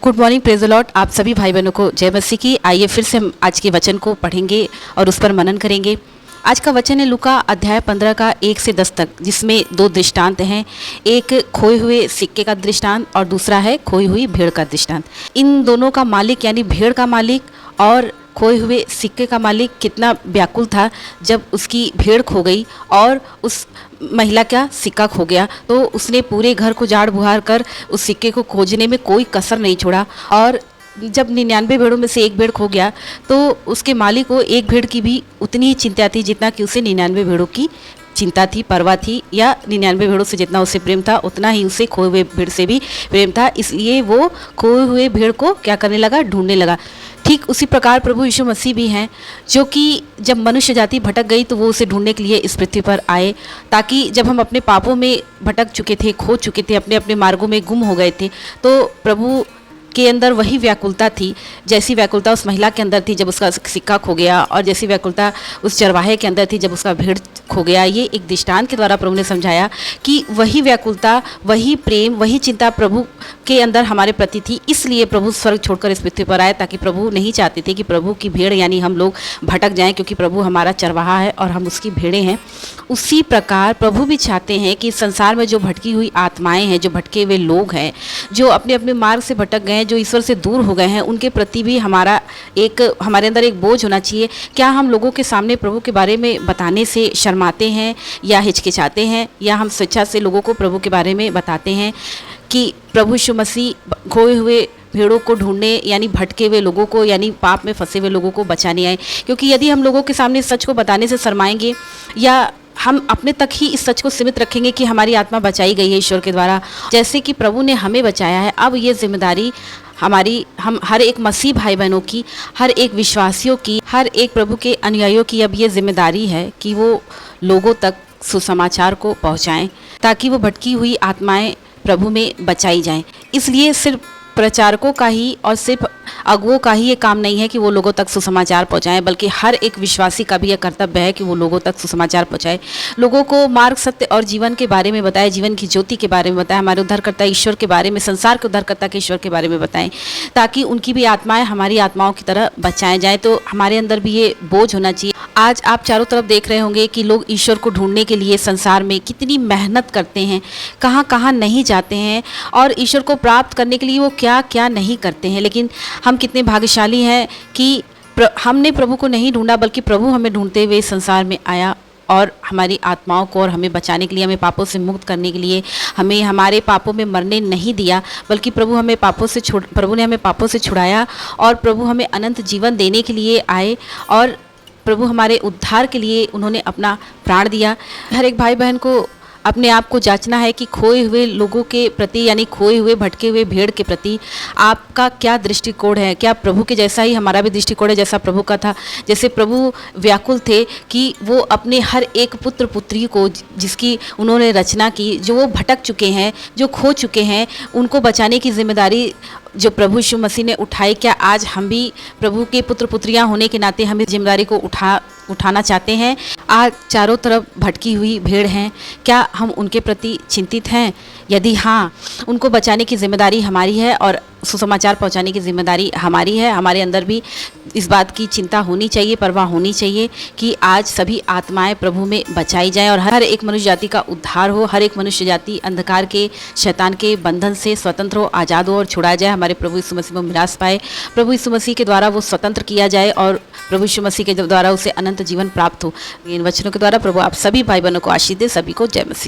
Good morning, praise the Lord. आप सभी भाई बहनों को जय मसीह की। आइए फिर से हम आज के वचन को पढ़ेंगे और उस पर मनन करेंगे। आज का वचन है लूका अध्याय 15 का 1 से 10 तक, जिसमें दो दृष्टांत हैं। एक खोए हुए सिक्के का दृष्टांत और दूसरा है खोई हुई भेड़ का दृष्टांत। इन दोनों का मालिक यानी भेड़ का मालिक और खोए हुए सिक्के का मालिक कितना व्याकुल था जब उसकी भेड़ खो गई और उस महिला का सिक्का खो गया, तो उसने पूरे घर को झाड़ बुहार कर उस सिक्के को खोजने में कोई कसर नहीं छोड़ा। और जब 99 भेड़ों में से एक भेड़ खो गया तो उसके मालिक को एक भेड़ की भी उतनी ही चिंता थी जितना कि उसे 99 भेड़ों की चिंता थी, परवाह थी, या 99 भेड़ों से जितना उसे प्रेम था उतना ही उसे खोए हुए भेड़ से भी प्रेम था। इसलिए वो खोए हुए भेड़ को क्या करने लगा, ढूंढने लगा। ठीक उसी प्रकार प्रभु यीशु मसीह भी हैं, जो कि जब मनुष्य जाति भटक गई तो वो उसे ढूंढने के लिए इस पृथ्वी पर आए, ताकि जब हम अपने पापों में भटक चुके थे, खो चुके थे, अपने अपने मार्गों में गुम हो गए थे, तो प्रभु के अंदर वही व्याकुलता थी जैसी व्याकुलता उस महिला के अंदर थी जब उसका सिक्का खो गया, और जैसी व्याकुलता उस चरवाहे के अंदर थी जब उसका भेड़ खो गया। ये एक दृष्टांत के द्वारा प्रभु ने समझाया कि वही व्याकुलता, वही प्रेम, वही चिंता प्रभु के अंदर हमारे प्रति थी। इसलिए प्रभु स्वर्ग छोड़कर इस पृथ्वी पर आए, ताकि प्रभु नहीं चाहते थे कि प्रभु की भेड़ यानी हम लोग भटक जाएं, क्योंकि प्रभु हमारा चरवाहा है और हम उसकी भेड़ें हैं। उसी प्रकार प्रभु भी चाहते हैं कि संसार में जो भटकी हुई आत्माएं हैं, जो भटके हुए लोग हैं, जो अपने अपने मार्ग से भटक गए हैं, जो ईश्वर से दूर हो गए हैं, उनके प्रति भी हमारे अंदर एक बोझ होना चाहिए। क्या हम लोगों के सामने प्रभु के बारे में बताने से शर्माते हैं या हिचकिचाते हैं, या हम स्वेच्छा से लोगों को प्रभु के बारे में बताते हैं कि प्रभु यीशु मसीह खोए हुए भेड़ों को ढूंढने यानी भटके हुए लोगों को यानी पाप में फंसे हुए लोगों को बचाने आए। क्योंकि यदि हम लोगों के सामने सच को बताने से शर्माएंगे या हम अपने तक ही इस सच को सीमित रखेंगे कि हमारी आत्मा बचाई गई है ईश्वर के द्वारा, जैसे कि प्रभु ने हमें बचाया है, अब ये जिम्मेदारी हम हर एक मसीह भाई बहनों की, हर एक विश्वासियों की, हर एक प्रभु के अनुयायियों की अब ये जिम्मेदारी है कि वो लोगों तक सुसमाचार को पहुंचाएं, ताकि वो भटकी हुई आत्माएं प्रभु में बचाई जाएं। इसलिए सिर्फ प्रचारकों का ही और सिर्फ अगुओं का ही ये काम नहीं है कि वो लोगों तक सुसमाचार पहुंचाएं, बल्कि हर एक विश्वासी का भी यह कर्तव्य है कि वो लोगों तक सुसमाचार पहुंचाए, लोगों को मार्ग, सत्य और जीवन के बारे में बताए, जीवन की ज्योति के बारे में बताए, हमारे उद्धारकर्ता ईश्वर के बारे में, संसार के उद्धारकर्ता के ईश्वर के बारे में बताएं, ताकि उनकी भी आत्माएं हमारी आत्माओं की तरह बचाएं जाएं। तो हमारे अंदर भी ये बोझ होना चाहिए। आज आप चारों तरफ देख रहे होंगे कि लोग ईश्वर को ढूंढने के लिए संसार में कितनी मेहनत करते हैं, कहाँ कहाँ नहीं जाते हैं, और ईश्वर को प्राप्त करने के लिए वो क्या क्या नहीं करते हैं। लेकिन हम कितने भाग्यशाली हैं कि हमने प्रभु को नहीं ढूंढा, बल्कि प्रभु हमें ढूंढते हुए संसार में आया और हमारी आत्माओं को और हमें बचाने के लिए, हमें पापों से मुक्त करने के लिए, हमें हमारे पापों में मरने नहीं दिया, बल्कि प्रभु ने हमें पापों से छुड़ाया, और प्रभु हमें अनंत जीवन देने के लिए आए, और प्रभु हमारे उद्धार के लिए उन्होंने अपना प्राण दिया। हर एक भाई बहन को अपने आप को जांचना है कि खोए हुए लोगों के प्रति यानी खोए हुए भटके हुए भेड़ के प्रति आपका क्या दृष्टिकोण है। क्या प्रभु के जैसा ही हमारा भी दृष्टिकोण है जैसा प्रभु का था? जैसे प्रभु व्याकुल थे कि वो अपने हर एक पुत्र पुत्री को जिसकी उन्होंने रचना की, जो वो भटक चुके हैं, जो खो चुके हैं, उनको बचाने की जिम्मेदारी जो प्रभु यीशु मसीह ने उठाई, क्या आज हम भी प्रभु के पुत्र पुत्रियां होने के नाते हम इस जिम्मेदारी को उठाना चाहते हैं? आज चारों तरफ भटकी हुई भेड़ हैं, क्या हम उनके प्रति चिंतित हैं? यदि हाँ, उनको बचाने की जिम्मेदारी हमारी है और सुसमाचार पहुंचाने की जिम्मेदारी हमारी है। हमारे अंदर भी इस बात की चिंता होनी चाहिए, परवाह होनी चाहिए कि आज सभी आत्माएं प्रभु में बचाई जाएं और हर एक मनुष्य जाति का उद्धार हो, हर एक मनुष्य जाति अंधकार के, शैतान के बंधन से स्वतंत्र हो, आज़ाद हो और छुड़ा जाए, हमारे प्रभु यीशु मसीह में मिरास पाए, प्रभु यीशु मसीह के द्वारा वो स्वतंत्र किया जाए और प्रभु यीशु मसीह के द्वारा उसे अनंत जीवन प्राप्त हो। इन वचनों के द्वारा प्रभु आप सभी भाई बहनों को आशीष दे। सभी को जय मसीह।